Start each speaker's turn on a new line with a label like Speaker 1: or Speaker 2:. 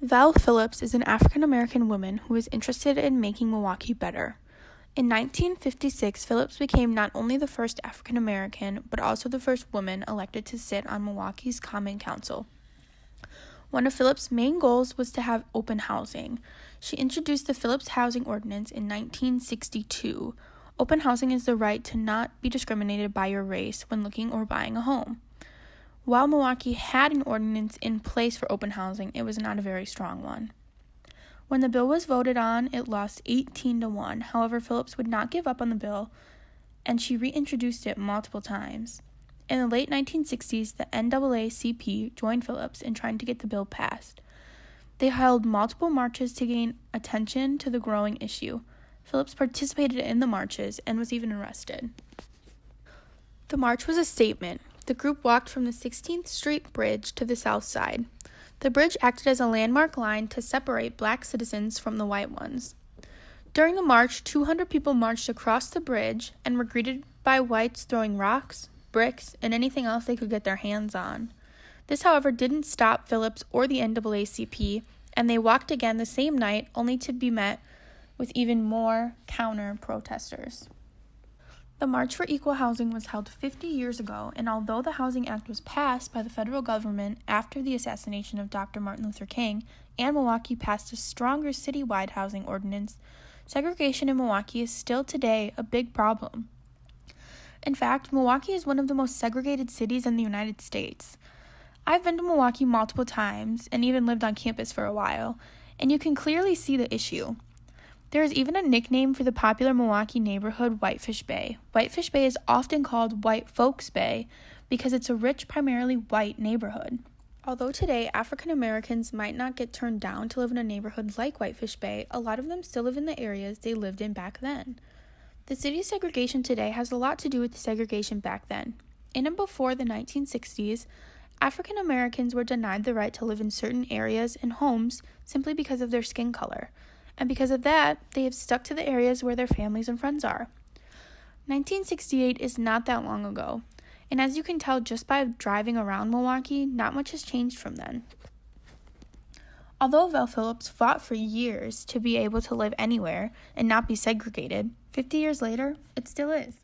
Speaker 1: Vel Philips is an African-American woman who is interested in making Milwaukee better. In 1956, Phillips became not only the first African-American, but also the first woman elected to sit on Milwaukee's Common Council. One of Phillips' main goals was to have open housing. She introduced the Phillips Housing Ordinance in 1962. Open housing is the right to not be discriminated by your race when looking or buying a home. While Milwaukee had an ordinance in place for open housing, it was not a very strong one. When the bill was voted on, it lost 18-1. However, Phillips would not give up on the bill, and she reintroduced it multiple times. In the late 1960s, the NAACP joined Phillips in trying to get the bill passed. They held multiple marches to gain attention to the growing issue. Phillips participated in the marches and was even arrested. The march was a statement. The group walked from the 16th Street Bridge to the south side. The bridge acted as a landmark line to separate black citizens from the white ones. During the march, 200 people marched across the bridge and were greeted by whites throwing rocks, bricks, and anything else they could get their hands on. This, however, didn't stop Phillips or the NAACP, and they walked again the same night, only to be met with even more counter-protesters. The March for Equal Housing was held 50 years ago, and although the Housing Act was passed by the federal government after the assassination of Dr. Martin Luther King, and Milwaukee passed a stronger citywide housing ordinance, segregation in Milwaukee is still today a big problem. In fact, Milwaukee is one of the most segregated cities in the United States. I've been to Milwaukee multiple times, and even lived on campus for a while, and you can clearly see the issue. There is even a nickname for the popular Milwaukee neighborhood, Whitefish Bay. Whitefish Bay is often called White Folks Bay because it's a rich, primarily white neighborhood. Although today African Americans might not get turned down to live in a neighborhood like Whitefish Bay, a lot of them still live in the areas they lived in back then. The city's segregation today has a lot to do with the segregation back then. In and before the 1960s, African Americans were denied the right to live in certain areas and homes simply because of their skin color. And because of that, they have stuck to the areas where their families and friends are. 1968 is not that long ago, and as you can tell just by driving around Milwaukee, not much has changed from then. Although Vel Philips fought for years to be able to live anywhere and not be segregated, 50 years later, it still is.